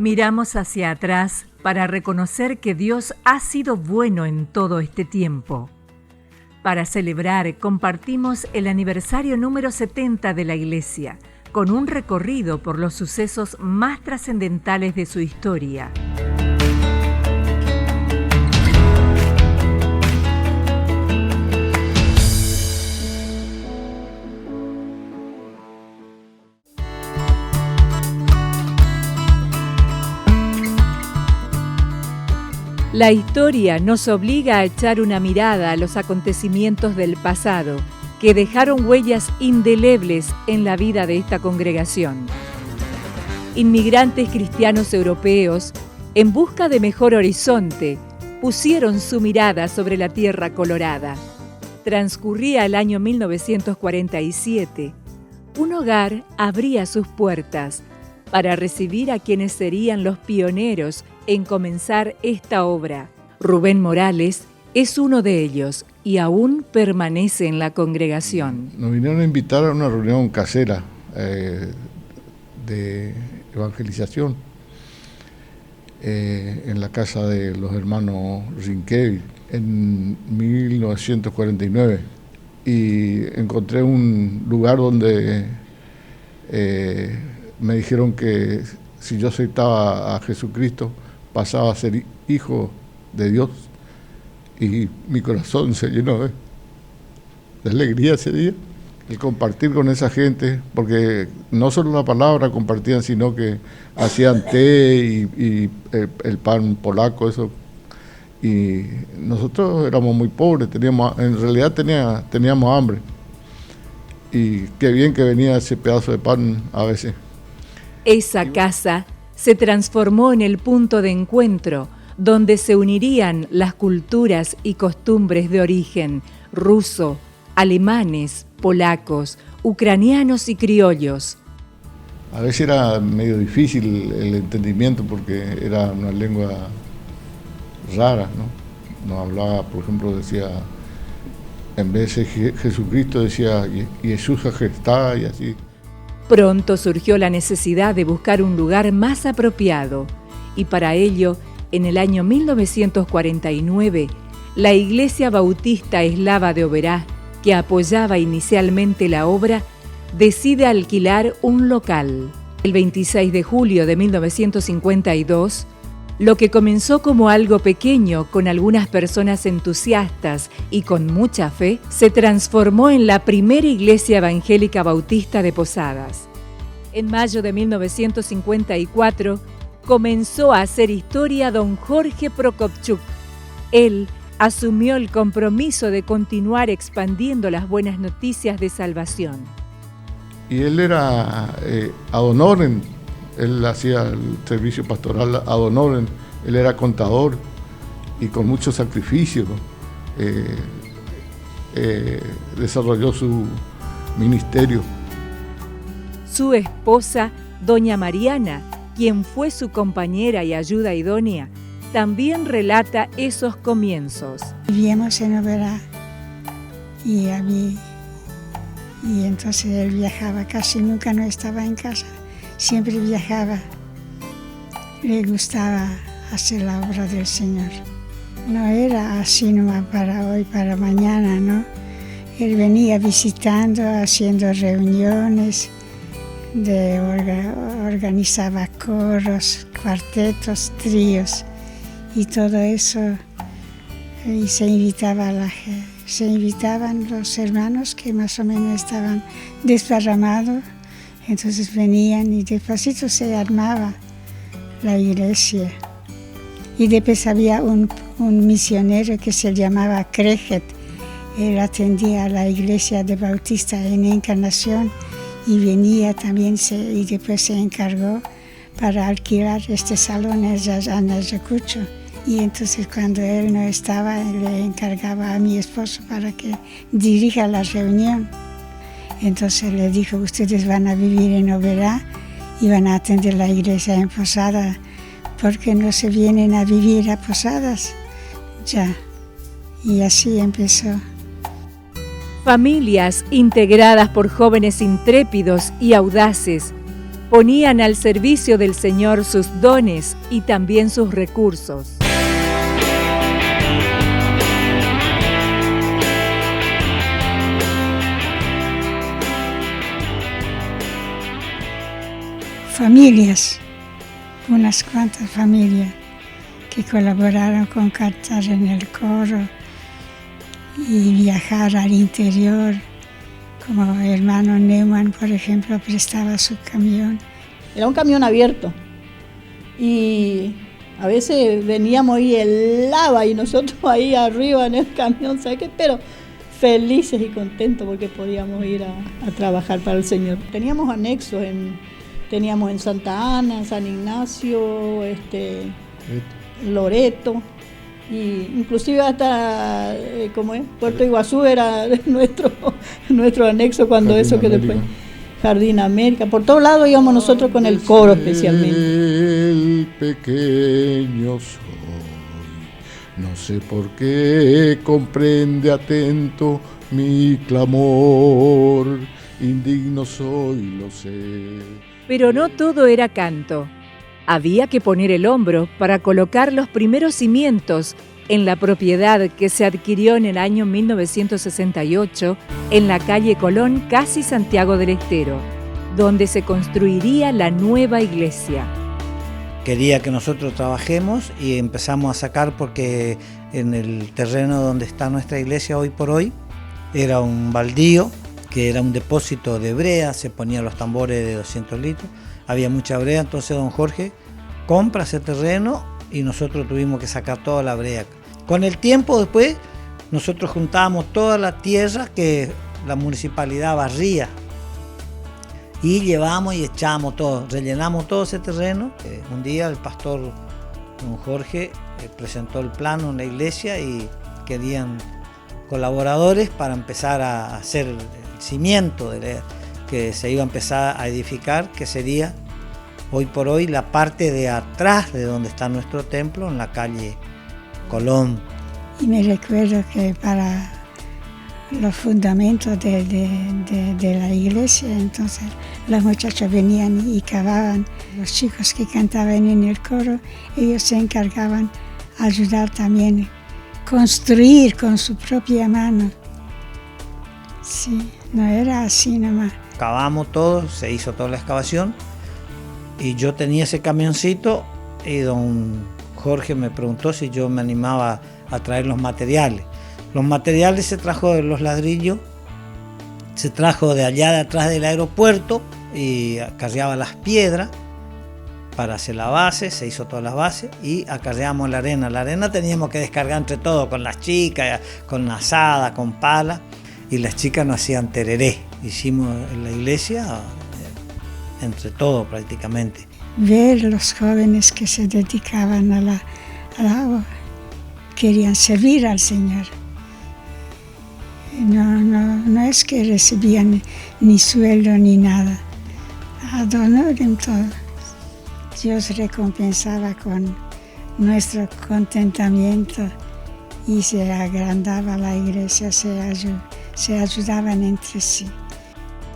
Miramos hacia atrás para reconocer que Dios ha sido bueno en todo este tiempo. Para celebrar, compartimos el aniversario número 70 de la Iglesia, con un recorrido por los sucesos más trascendentales de su historia. La historia nos obliga a echar una mirada a los acontecimientos del pasado que dejaron huellas indelebles en la vida de esta congregación. Inmigrantes cristianos europeos, en busca de mejor horizonte, pusieron su mirada sobre la tierra colorada. Transcurría el año 1947. Un hogar abría sus puertas para recibir a quienes serían los pioneros en comenzar esta obra. Rubén Morales es uno de ellos y aún permanece en la congregación. Nos vinieron a invitar a una reunión casera de evangelización en la casa de los hermanos Rinkevich en 1949 y encontré un lugar donde me dijeron que si yo aceptaba a Jesucristo pasaba a ser hijo de Dios, y mi corazón se llenó de alegría ese día, el compartir con esa gente, porque no solo la palabra compartían, sino que hacían té y el pan polaco, eso, y nosotros éramos muy pobres, en realidad teníamos hambre, y qué bien que venía ese pedazo de pan a veces. Esa casa se transformó en el punto de encuentro donde se unirían las culturas y costumbres de origen ruso, alemanes, polacos, ucranianos y criollos. A veces era medio difícil el entendimiento porque era una lengua rara, ¿no? Nos hablaba, por ejemplo, decía, en vez de Jesucristo decía Jesús está y así. Pronto surgió la necesidad de buscar un lugar más apropiado y para ello, en el año 1949, la Iglesia Bautista Eslava de Oberá, que apoyaba inicialmente la obra, decide alquilar un local. El 26 de julio de 1952, lo que comenzó como algo pequeño con algunas personas entusiastas y con mucha fe, se transformó en la primera iglesia evangélica bautista de Posadas. En mayo de 1954, comenzó a hacer historia don Jorge Prokopchuk. Él asumió el compromiso de continuar expandiendo las buenas noticias de salvación. Y él era ad honorem, él hacía el servicio pastoral ad honorem, él era contador y con mucho sacrificio desarrolló su ministerio. Su esposa, doña Mariana, quien fue su compañera y ayuda idónea, también relata esos comienzos. Vivíamos en Oberá y entonces él viajaba, casi nunca no estaba en casa, siempre viajaba. Le gustaba hacer la obra del Señor. No era así nomás para hoy, para mañana, ¿no? Él venía visitando, haciendo reuniones, organizaba coros, cuartetos, tríos y todo eso, y se invitaban los hermanos que más o menos estaban desparramados, entonces venían y despacito se armaba la iglesia. Y después había un misionero que se llamaba Kreget, él atendía a la iglesia de Bautista en Encarnación y venía también y después se encargó para alquilar este salón en Ayacucho. Y entonces cuando él no estaba, le encargaba a mi esposo para que dirija la reunión. Entonces le dijo, ustedes van a vivir en Oberá y van a atender la iglesia en Posada, ¿por qué no se vienen a vivir a Posadas? Ya, y así empezó. Familias integradas por jóvenes intrépidos y audaces ponían al servicio del Señor sus dones y también sus recursos. Familias, unas cuantas familias que colaboraron con cantar en el coro y viajar al interior, como el hermano Neumann, por ejemplo, prestaba su camión. Era un camión abierto y a veces veníamos y helaba y nosotros ahí arriba en el camión, ¿sabes qué? Pero felices y contentos porque podíamos ir a trabajar para el Señor. Teníamos anexos teníamos en Santa Ana, San Ignacio, Loreto, y inclusive hasta Puerto Iguazú era nuestro anexo cuando Jardín eso que América. después Jardín América, por todos lados íbamos nosotros con el coro especialmente. El pequeño soy, no sé por qué comprende atento mi clamor, indigno soy, lo sé. Pero no todo era canto. Había que poner el hombro para colocar los primeros cimientos en la propiedad que se adquirió en el año 1968 en la calle Colón, casi Santiago del Estero, donde se construiría la nueva iglesia. Quería que nosotros trabajemos y empezamos a sacar porque en el terreno donde está nuestra iglesia hoy por hoy era un baldío, que era un depósito de brea, se ponían los tambores de 200 litros, había mucha brea, entonces don Jorge compra ese terreno y nosotros tuvimos que sacar toda la brea. Con el tiempo después nosotros juntábamos toda la tierra que la municipalidad barría y llevamos y echábamos todo, rellenamos todo ese terreno. Un día el pastor don Jorge presentó el plano en la iglesia y querían colaboradores para empezar a hacer el cimiento que se iba a empezar a edificar, que sería hoy por hoy la parte de atrás de donde está nuestro templo, en la calle Colón. Y me recuerdo que para los fundamentos de la iglesia, entonces los muchachos venían y cavaban. Los chicos que cantaban en el coro, ellos se encargaban de ayudar también a construir con su propia mano. Sí, no era así nomás. Cavamos todo, se hizo toda la excavación y yo tenía ese camioncito y don Jorge me preguntó si yo me animaba a traer los materiales. Los materiales se trajo de los ladrillos, se trajo de allá de atrás del aeropuerto y acarreaba las piedras para hacer la base, se hizo todas las bases y acarreamos la arena. La arena teníamos que descargar entre todos, con las chicas, con asada, con pala, y las chicas nos hacían tereré. Hicimos en la iglesia entre todos prácticamente. Ver los jóvenes que se dedicaban a la querían servir al Señor. No es que recibían ni sueldo ni nada. Ad honorem todo. Dios recompensaba con nuestro contentamiento y se agrandaba la iglesia, se ayudaban entre sí.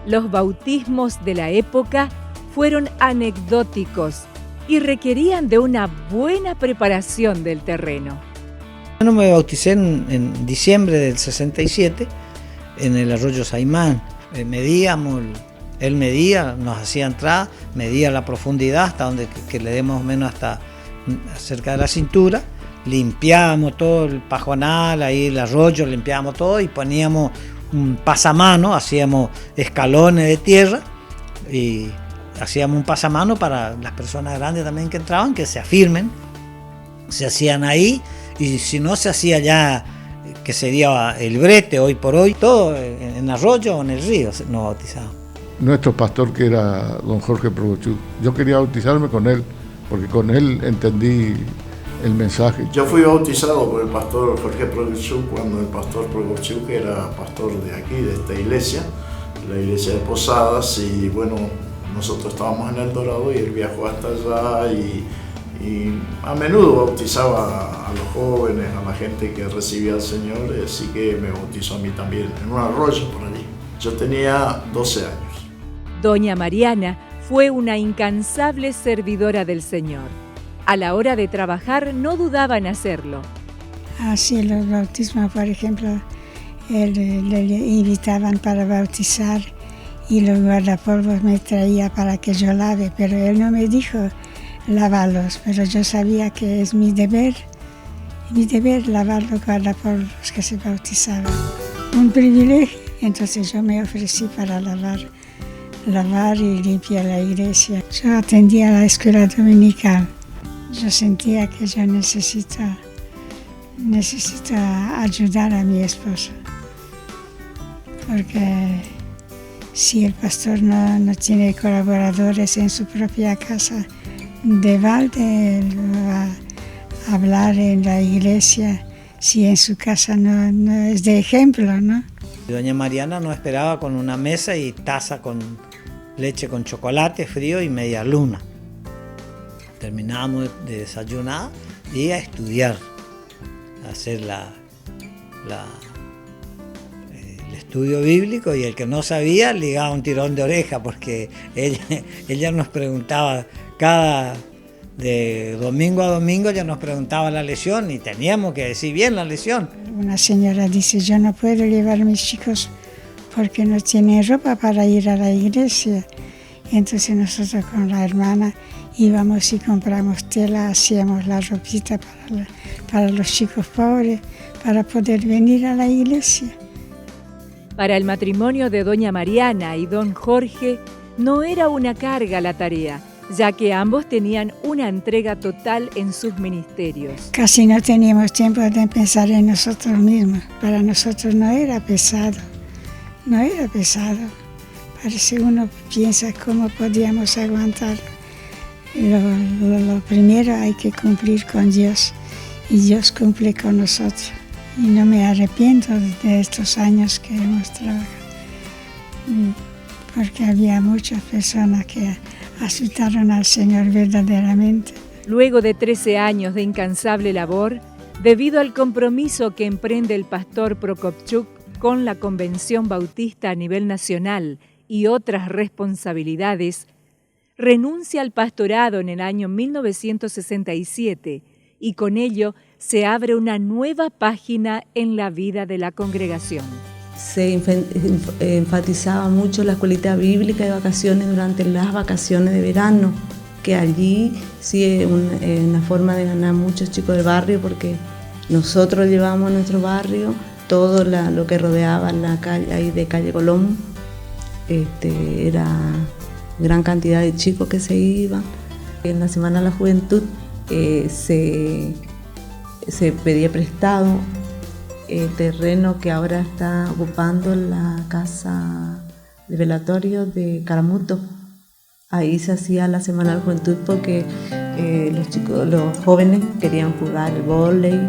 Los bautismos de la época fueron anecdóticos y requerían de una buena preparación del terreno. Yo me bauticé en diciembre del 67 en el arroyo Saimán. Él medía, nos hacía entrar, medía la profundidad hasta donde que le demos menos hasta cerca de la cintura. Limpiábamos todo el pajonal, ahí el arroyo, limpiábamos todo y poníamos un pasamano, hacíamos escalones de tierra y hacíamos un pasamano para las personas grandes también que entraban, que se afirmen, se hacían ahí. Y si no, se hacía ya, que sería el brete hoy por hoy, todo en arroyo o en el río nos bautizábamos. Nuestro pastor, que era don Jorge Progochuk, yo quería bautizarme con él, porque con él entendí el mensaje. Yo fui bautizado por el pastor Jorge Progochuk cuando el pastor Progochuk era pastor de aquí, de esta iglesia, la iglesia de Posadas, y bueno, nosotros estábamos en El Dorado y él viajó hasta allá y a menudo bautizaba a los jóvenes, a la gente que recibía al Señor, así que me bautizó a mí también, en un arroyo por allí. Yo tenía 12 años. Doña Mariana fue una incansable servidora del Señor. A la hora de trabajar no dudaba en hacerlo. Así los bautismos, por ejemplo, le invitaban para bautizar y los guardapolvos me traía para que yo lave, pero él no me dijo lavarlos, pero yo sabía que es mi deber lavar los guardapolvos que se bautizaban. Un privilegio, entonces yo me ofrecí para lavar y limpiar la iglesia. Yo atendía la escuela dominical. Yo sentía que yo necesito ayudar a mi esposo, porque si el pastor no tiene colaboradores en su propia casa, de balde él va a hablar en la iglesia si en su casa no es de ejemplo, ¿no? Doña Mariana nos esperaba con una mesa y taza con leche con chocolate frío y media luna. Terminábamos de desayunar y a estudiar, a hacer el estudio bíblico, y el que no sabía ligaba un tirón de oreja, porque ella nos preguntaba de domingo a domingo, ella nos preguntaba la lección y teníamos que decir bien la lección. Una señora dice, yo no puedo llevar a mis chicos porque no tienen ropa para ir a la iglesia. Entonces nosotros con la hermana íbamos y compramos tela, hacíamos la ropita para los chicos pobres, para poder venir a la iglesia. Para el matrimonio de doña Mariana y don Jorge no era una carga la tarea, ya que ambos tenían una entrega total en sus ministerios. Casi no teníamos tiempo de pensar en nosotros mismos. Para nosotros no era pesado. Parece uno piensa cómo podíamos aguantar. Lo primero hay que cumplir con Dios, y Dios cumple con nosotros. Y no me arrepiento de estos años que hemos trabajado, porque había muchas personas que aceptaron al Señor verdaderamente. Luego de 13 años de incansable labor, debido al compromiso que emprende el pastor Prokopchuk con la Convención Bautista a nivel nacional y otras responsabilidades, renuncia al pastorado en el año 1967 y con ello se abre una nueva página en la vida de la congregación. Se enfatizaba mucho la escuelita bíblica de vacaciones durante las vacaciones de verano, que allí sí es una forma de ganar muchos chicos del barrio, porque nosotros llevamos a nuestro barrio todo lo que rodeaba la calle ahí de calle Colón. Era gran cantidad de chicos que se iban. En la Semana de la Juventud se pedía prestado el terreno que ahora está ocupando la casa de velatorio de Caramuto. Ahí se hacía la Semana de la Juventud porque los jóvenes querían jugar el vóley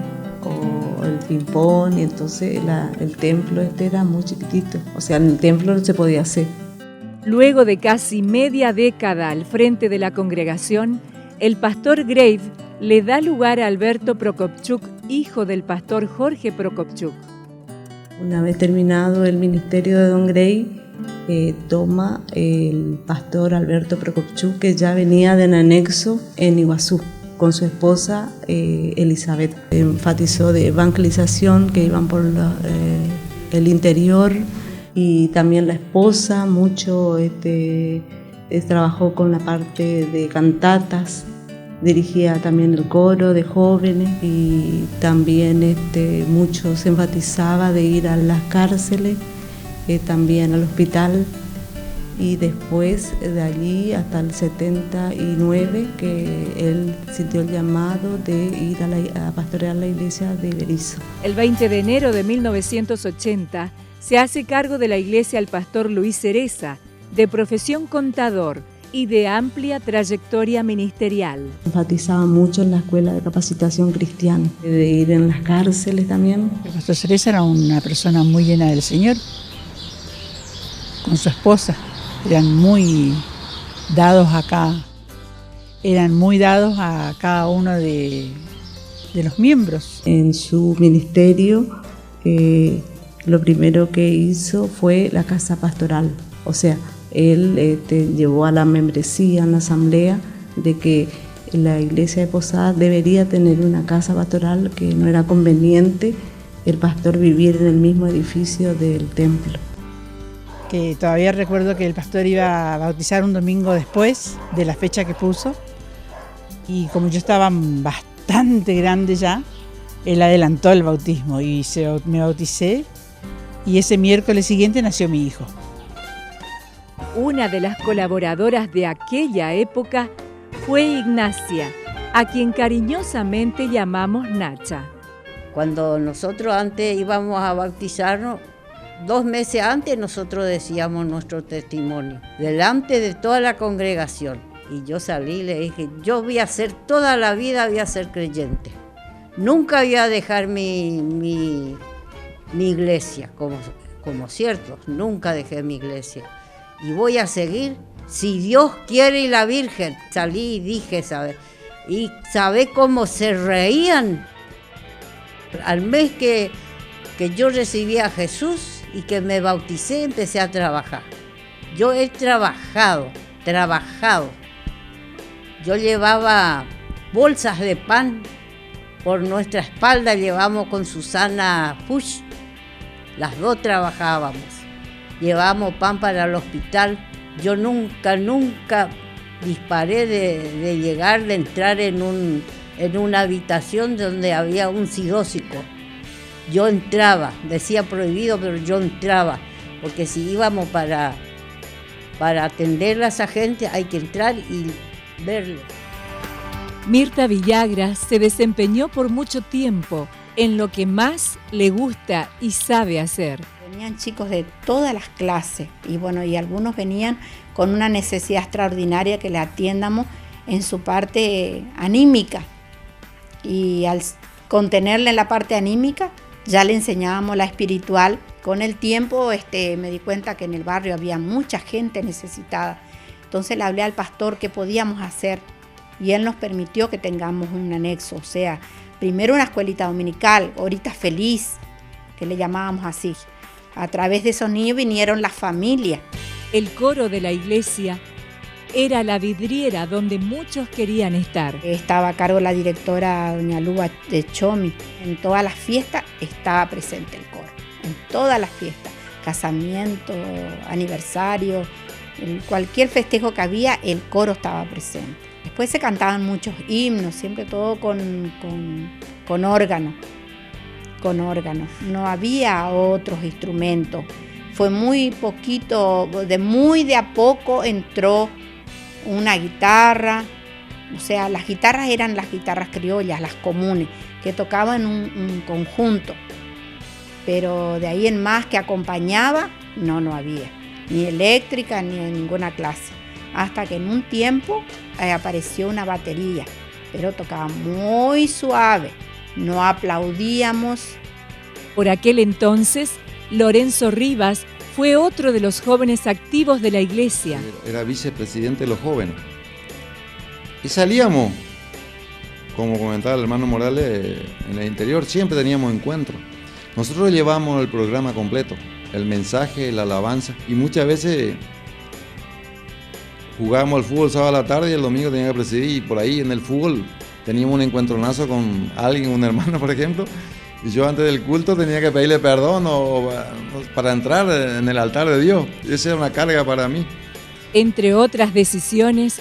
o el ping-pong, y entonces el templo era muy chiquitito, o sea, en el templo no se podía hacer. Luego de casi media década al frente de la congregación, el pastor Grave le da lugar a Alberto Prokopchuk, hijo del pastor Jorge Prokopchuk. Una vez terminado el ministerio de don Grave, toma el pastor Alberto Prokopchuk, que ya venía de un anexo en Iguazú, con su esposa Elizabeth. Enfatizó de evangelización, que iban por el interior, y también la esposa mucho trabajó con la parte de cantatas, dirigía también el coro de jóvenes, y también mucho se enfatizaba de ir a las cárceles, también al hospital, y después de allí hasta el 79 que él sintió el llamado de ir a pastorear la iglesia de Berisso. El 20 de enero de 1980 se hace cargo de la iglesia el pastor Luis Cereza, de profesión contador y de amplia trayectoria ministerial. Enfatizaba mucho en la escuela de capacitación cristiana, de ir en las cárceles también. El pastor Cereza era una persona muy llena del Señor, con su esposa. Eran muy dados a cada uno de los miembros. En su ministerio, lo primero que hizo fue la casa pastoral, o sea, él llevó a la membresía en la asamblea de que la iglesia de Posadas debería tener una casa pastoral, que no era conveniente el pastor vivir en el mismo edificio del templo. Que todavía recuerdo que el pastor iba a bautizar un domingo después de la fecha que puso, y como yo estaba bastante grande ya, él adelantó el bautismo y me bauticé, y ese miércoles siguiente nació mi hijo. Una de las colaboradoras de aquella época fue Ignacia, a quien cariñosamente llamamos Nacha. Cuando nosotros antes íbamos a bautizarnos, 2 meses antes nosotros decíamos nuestro testimonio, delante de toda la congregación. Y yo salí y le dije, yo voy a ser toda la vida, voy a ser creyente. Nunca voy a dejar mi iglesia, como cierto, nunca dejé mi iglesia. Y voy a seguir, si Dios quiere y la Virgen. Salí y dije, ¿sabe? Y ¿sabe cómo se reían? Al mes que yo recibí a Jesús y que me bauticé, empecé a trabajar. Yo he trabajado. Yo llevaba bolsas de pan por nuestra espalda, llevamos con Susana Fuchs, las dos trabajábamos. Llevábamos pan para el hospital. Yo nunca disparé de entrar en una habitación donde había un sidósico. Yo entraba, decía prohibido, pero yo entraba, porque si íbamos para atender a esa gente hay que entrar y verlo. Mirta Villagra se desempeñó por mucho tiempo en lo que más le gusta y sabe hacer. Venían chicos de todas las clases y algunos venían con una necesidad extraordinaria que le atiendamos en su parte anímica, y al contenerle en la parte anímica ya le enseñábamos la espiritual. Con el tiempo me di cuenta que en el barrio había mucha gente necesitada, entonces le hablé al pastor qué podíamos hacer y él nos permitió que tengamos un anexo, o sea, primero una escuelita dominical, Horita Feliz, que le llamábamos así. A través de esos niños vinieron las familias. El coro de la iglesia era la vidriera donde muchos querían estar. Estaba a cargo la directora doña Luba de Chomi. En todas las fiestas estaba presente el coro, en todas las fiestas, casamiento, aniversario, cualquier festejo que había, el coro estaba presente. Después se cantaban muchos himnos, siempre todo con órgano. No había otros instrumentos. Fue muy poquito, muy de a poco entró una guitarra. O sea, las guitarras eran las guitarras criollas, las comunes, que tocaban un conjunto. Pero de ahí en más que acompañaba, no había. Ni eléctrica, ni de ninguna clase. Hasta que en un tiempo apareció una batería, pero tocaba muy suave. No aplaudíamos. Por aquel entonces, Lorenzo Rivas fue otro de los jóvenes activos de la iglesia. Era vicepresidente de los jóvenes. Y salíamos, como comentaba el hermano Morales, en el interior siempre teníamos encuentros. Nosotros llevamos el programa completo, el mensaje, la alabanza, y muchas veces jugábamos al fútbol sábado a la tarde y el domingo tenía que presidir, y por ahí en el fútbol teníamos un encuentronazo con alguien, un hermano por ejemplo, y yo antes del culto tenía que pedirle perdón para entrar en el altar de Dios. Esa era una carga para mí. Entre otras decisiones,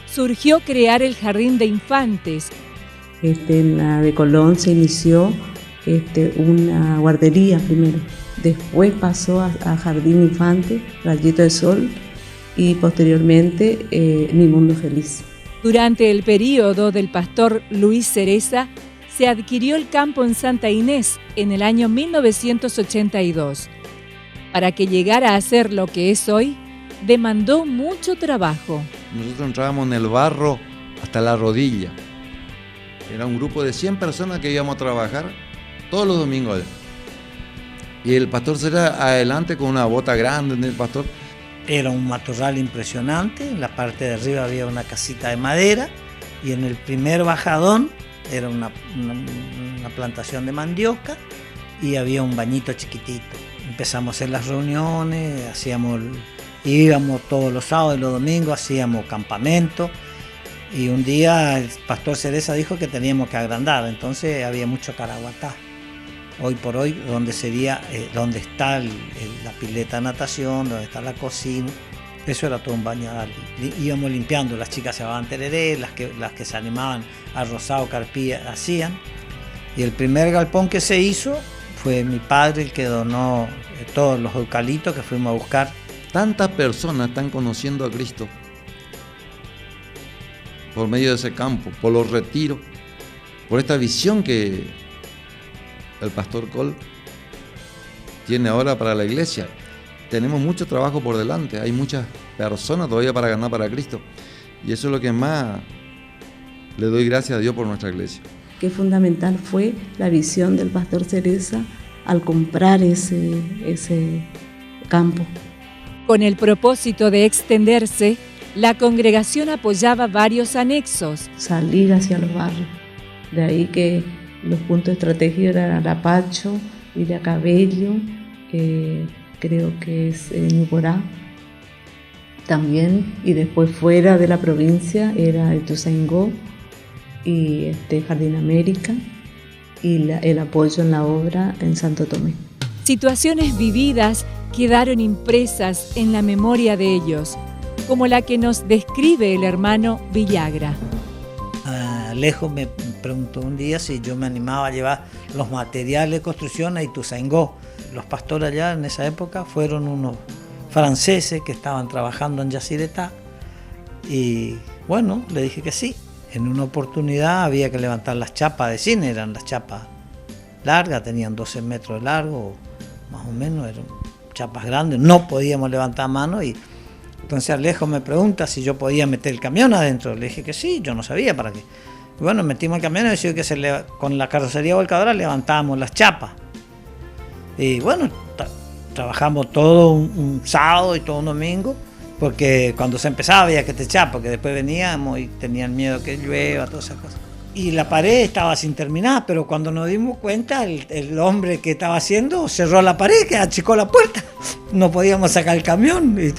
surgió crear el Jardín de Infantes. En la de Colón se inició una guardería primero, después pasó a Jardín Infante, Rayito de Sol, y posteriormente Mi Mundo Feliz. Durante el período del pastor Luis Cereza, se adquirió el campo en Santa Inés en el año 1982. Para que llegara a ser lo que es hoy, demandó mucho trabajo. Nosotros entrábamos en el barro hasta la rodilla. Era un grupo de 100 personas que íbamos a trabajar todos los domingos. Y el pastor Cereza adelante con una bota grande en el pastor. Era un matorral impresionante, en la parte de arriba había una casita de madera y en el primer bajadón era una plantación de mandioca y había un bañito chiquitito. Empezamos a hacer las reuniones, íbamos todos los sábados y los domingos, hacíamos campamento. Y un día el pastor Cereza dijo que teníamos que agrandar, entonces había mucho caraguatá. Hoy por hoy, donde está la pileta de natación, donde está la cocina, eso era todo un bañadal. Íbamos limpiando, las chicas se llevaban tereré, las que se animaban a rosado, carpilla, hacían. Y el primer galpón que se hizo fue mi padre el que donó todos los eucaliptos que fuimos a buscar. Tantas personas están conociendo a Cristo por medio de ese campo, por los retiros, por esta visión que el pastor Col tiene ahora para la iglesia. Tenemos mucho trabajo por delante, hay muchas personas todavía para ganar para Cristo. Y eso es lo que más le doy gracias a Dios por nuestra iglesia. Qué fundamental fue la visión del pastor Cereza al comprar ese campo. Con el propósito de extenderse, la congregación apoyaba varios anexos. Salir hacia los barrios. De ahí que los puntos estratégicos eran Arapacho, Villa Cabello, creo que es Ñuporá también, y después fuera de la provincia era Ituzaingó y Jardín América, y el apoyo en la obra en Santo Tomé. Situaciones vividas quedaron impresas en la memoria de ellos, como la que nos describe el hermano Villagra. Alejo me preguntó un día si yo me animaba a llevar los materiales de construcción a Ituzaingó. Los pastores allá en esa época fueron unos franceses que estaban trabajando en Yacyretá y bueno, le dije que sí. En una oportunidad había que levantar las chapas de cine, eran las chapas largas, tenían 12 metros de largo, más o menos, eran chapas grandes, no podíamos levantar a mano y entonces Alejo me pregunta si yo podía meter el camión adentro. Le dije que sí, yo no sabía para qué. Y bueno, metimos el camión y decidió que con la carrocería volcadora levantábamos las chapas. Y bueno, trabajamos todo un sábado y todo un domingo, porque cuando se empezaba había que techar, porque después veníamos y tenían miedo que llueva, todas esas cosas. Y la pared estaba sin terminar, pero cuando nos dimos cuenta, el hombre que estaba haciendo cerró la pared, que achicó la puerta. No podíamos sacar el camión. Y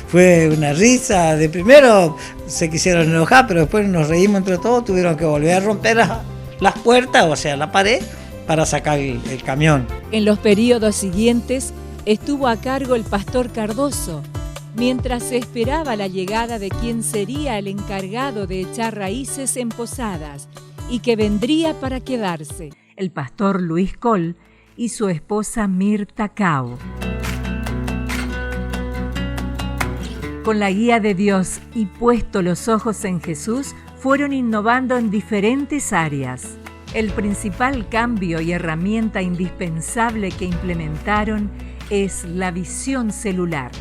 fue una risa. De primero se quisieron enojar, pero después nos reímos entre todos. Tuvieron que volver a romper las puertas, o sea, la pared, para sacar el camión. En los periodos siguientes estuvo a cargo el pastor Cardoso, mientras se esperaba la llegada de quien sería el encargado de echar raíces en Posadas y que vendría para quedarse, el pastor Luis Col y su esposa Mirta Cao. Con la guía de Dios y puesto los ojos en Jesús, fueron innovando en diferentes áreas. El principal cambio y herramienta indispensable que implementaron es la visión celular.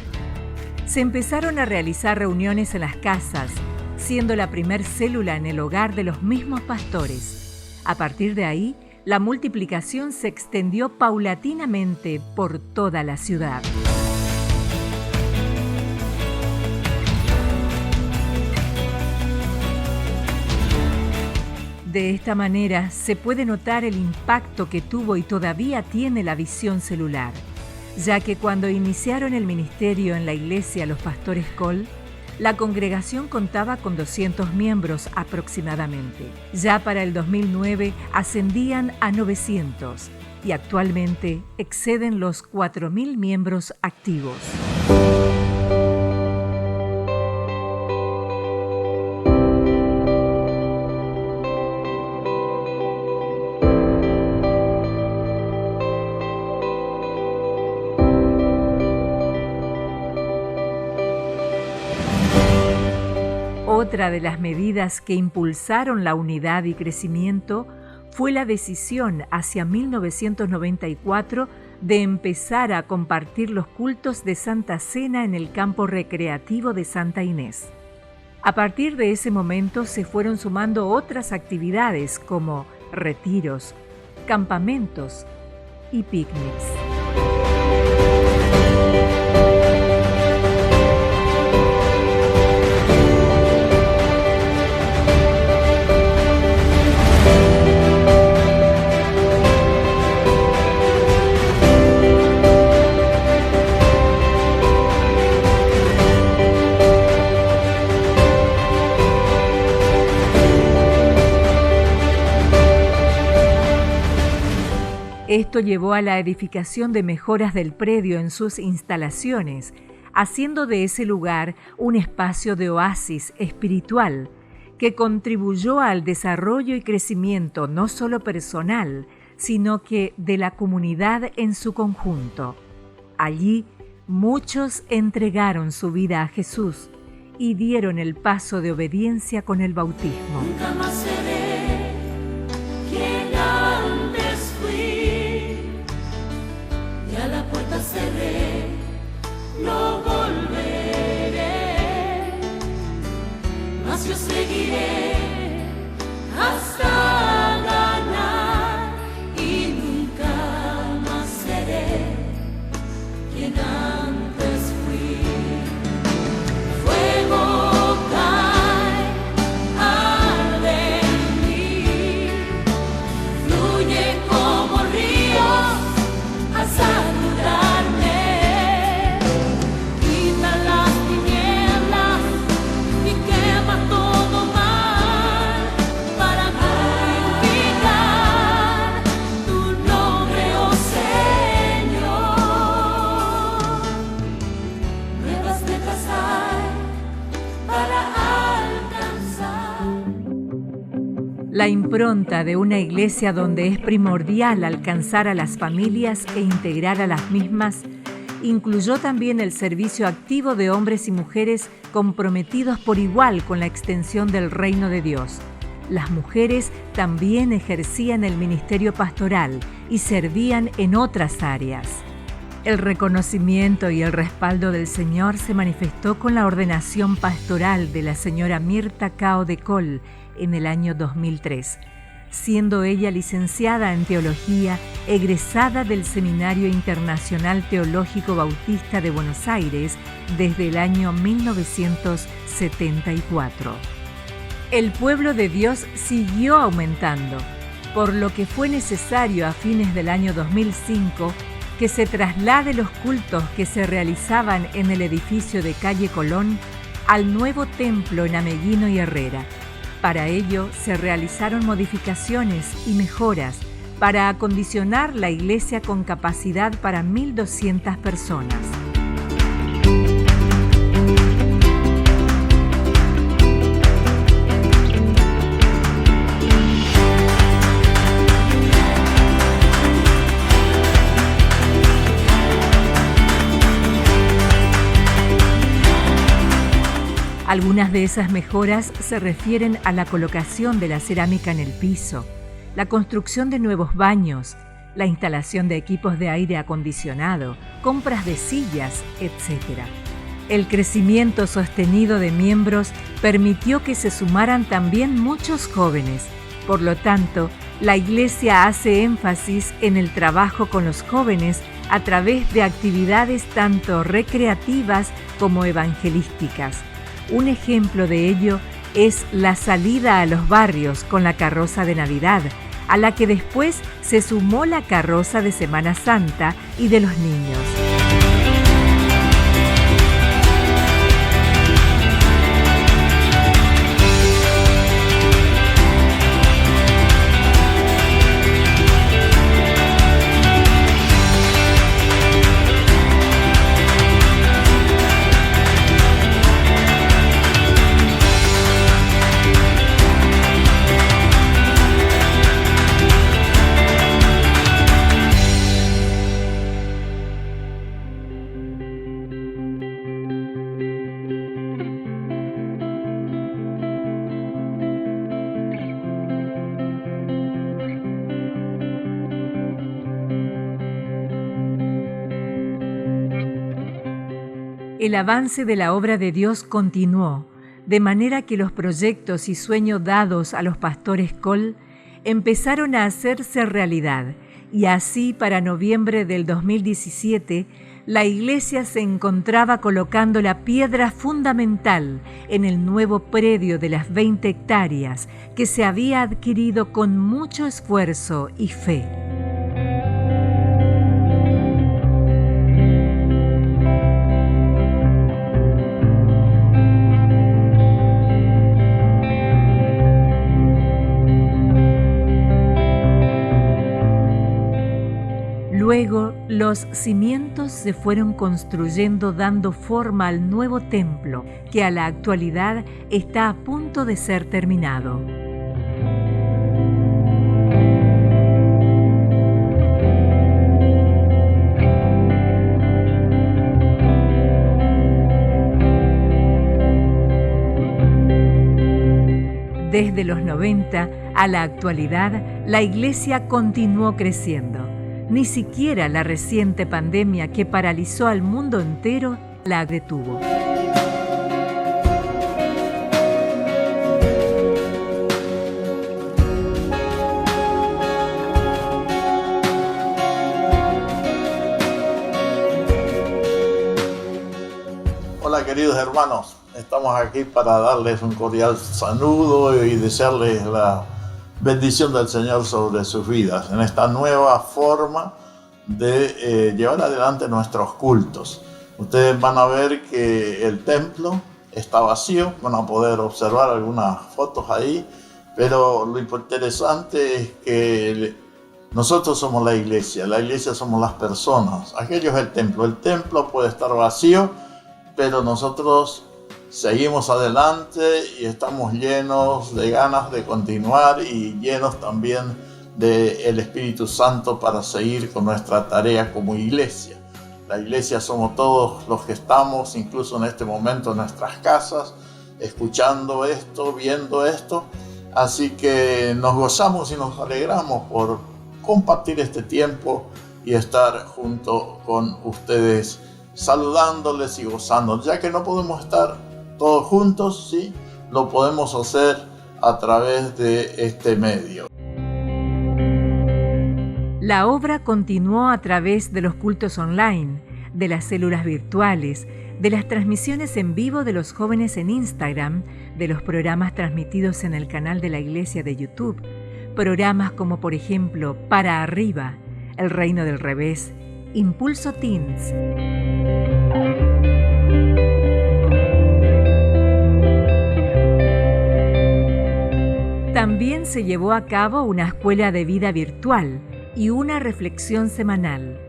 Se empezaron a realizar reuniones en las casas, siendo la primer célula en el hogar de los mismos pastores. A partir de ahí, la multiplicación se extendió paulatinamente por toda la ciudad. De esta manera, se puede notar el impacto que tuvo y todavía tiene la visión celular, ya que cuando iniciaron el ministerio en la iglesia los pastores Col, la congregación contaba con 200 miembros aproximadamente. Ya para el 2009 ascendían a 900 y actualmente exceden los 4.000 miembros activos. Otra de las medidas que impulsaron la unidad y crecimiento fue la decisión hacia 1994 de empezar a compartir los cultos de Santa Cena en el campo recreativo de Santa Inés. A partir de ese momento se fueron sumando otras actividades como retiros, campamentos y picnics. Esto llevó a la edificación de mejoras del predio en sus instalaciones, haciendo de ese lugar un espacio de oasis espiritual que contribuyó al desarrollo y crecimiento no solo personal, sino que de la comunidad en su conjunto. Allí, muchos entregaron su vida a Jesús y dieron el paso de obediencia con el bautismo. Nunca más seré quien antes fui, y a la puerta cerré, no volveré, mas yo seguiré hasta ganar, y nunca más seré quien antes fui. Fuego cae, arde en mí, fluye como río al saludarme, quita las tinieblas y quema todo mal para glorificar tu nombre, oh Señor. Nuevas metas hay para alcanzar. La impronta de una iglesia donde es primordial alcanzar a las familias e integrar a las mismas incluyó también el servicio activo de hombres y mujeres comprometidos por igual con la extensión del reino de Dios. Las mujeres también ejercían el ministerio pastoral y servían en otras áreas. El reconocimiento y el respaldo del Señor se manifestó con la ordenación pastoral de la señora Mirta Cao de Col en el año 2003, siendo ella licenciada en teología, egresada del Seminario Internacional Teológico Bautista de Buenos Aires desde el año 1974. El pueblo de Dios siguió aumentando, por lo que fue necesario a fines del año 2005 que se traslade los cultos que se realizaban en el edificio de calle Colón al nuevo templo en Ameguino y Herrera. Para ello se realizaron modificaciones y mejoras para acondicionar la iglesia con capacidad para 1.200 personas. Algunas de esas mejoras se refieren a la colocación de la cerámica en el piso, la construcción de nuevos baños, la instalación de equipos de aire acondicionado, compras de sillas, etc. El crecimiento sostenido de miembros permitió que se sumaran también muchos jóvenes. Por lo tanto, la Iglesia hace énfasis en el trabajo con los jóvenes a través de actividades tanto recreativas como evangelísticas. Un ejemplo de ello es la salida a los barrios con la carroza de Navidad, a la que después se sumó la carroza de Semana Santa y de los niños. El avance de la obra de Dios continuó, de manera que los proyectos y sueños dados a los pastores Col empezaron a hacerse realidad, y así para noviembre del 2017, la iglesia se encontraba colocando la piedra fundamental en el nuevo predio de las 20 hectáreas que se había adquirido con mucho esfuerzo y fe. Los cimientos se fueron construyendo dando forma al nuevo templo, que a la actualidad está a punto de ser terminado. Desde los 90 a la actualidad, la iglesia continuó creciendo. Ni siquiera la reciente pandemia que paralizó al mundo entero la detuvo. Hola queridos hermanos, estamos aquí para darles un cordial saludo y desearles la bendición del Señor sobre sus vidas en esta nueva forma de llevar adelante nuestros cultos. Ustedes van a ver que el templo está vacío, van a poder observar algunas fotos ahí, pero lo interesante es que nosotros somos la iglesia somos las personas, aquello es el templo puede estar vacío, pero nosotros seguimos adelante y estamos llenos de ganas de continuar y llenos también del Espíritu Santo para seguir con nuestra tarea como iglesia. La iglesia somos todos los que estamos, incluso en este momento en nuestras casas, escuchando esto, viendo esto. Así que nos gozamos y nos alegramos por compartir este tiempo y estar junto con ustedes, saludándoles y gozándoles, ya que no podemos estar todos juntos, sí, lo podemos hacer a través de este medio. La obra continuó a través de los cultos online, de las células virtuales, de las transmisiones en vivo de los jóvenes en Instagram, de los programas transmitidos en el canal de la iglesia de YouTube, programas como por ejemplo Para Arriba, El Reino del Revés, Impulso Teens. También se llevó a cabo una escuela de vida virtual y una reflexión semanal.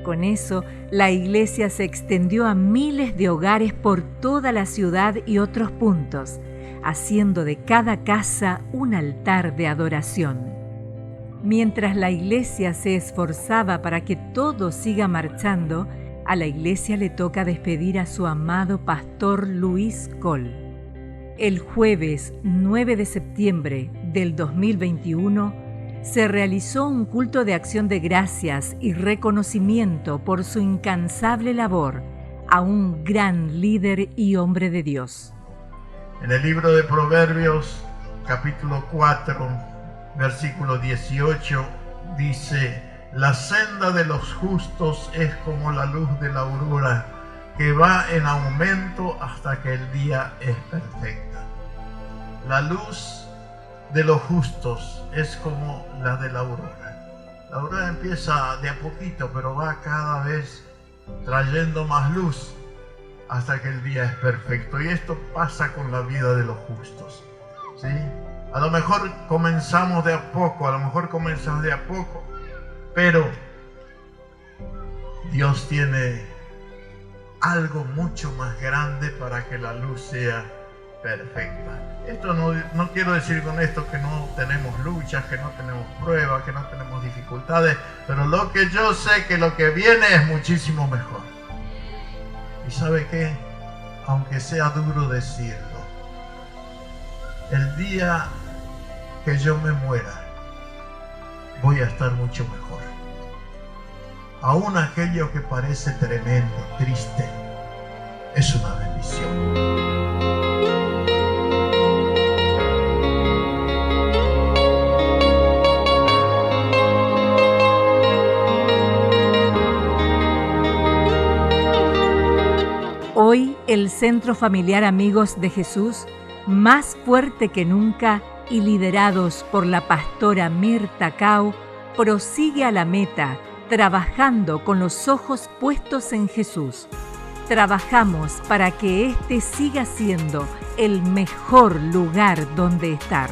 Con eso, la iglesia se extendió a miles de hogares por toda la ciudad y otros puntos, haciendo de cada casa un altar de adoración. Mientras la iglesia se esforzaba para que todo siga marchando, a la iglesia le toca despedir a su amado pastor Luis Coll. El jueves 9 de septiembre del 2021 se realizó un culto de acción de gracias y reconocimiento por su incansable labor a un gran líder y hombre de Dios. En el libro de Proverbios, capítulo 4, versículo 18, dice: la senda de los justos es como la luz de la aurora, que va en aumento hasta que el día es perfecta. La luz de los justos es como la de la aurora. La aurora empieza de a poquito, pero va cada vez trayendo más luz hasta que el día es perfecto. Y esto pasa con la vida de los justos, ¿sí? A lo mejor comenzamos de a poco, pero Dios tiene algo mucho más grande para que la luz sea perfecta. Esto no quiero decir con esto que no tenemos luchas, que no tenemos pruebas, que no tenemos dificultades, pero lo que yo sé que lo que viene es muchísimo mejor. ¿Y sabe qué? Aunque sea duro decirlo, el día que yo me muera, voy a estar mucho mejor. Aún aquello que parece tremendo, triste, es una bendición. Hoy el Centro Familiar Amigos de Jesús, más fuerte que nunca y liderados por la pastora Mirta Cao, prosigue a la meta, trabajando con los ojos puestos en Jesús. Trabajamos para que este siga siendo el mejor lugar donde estar.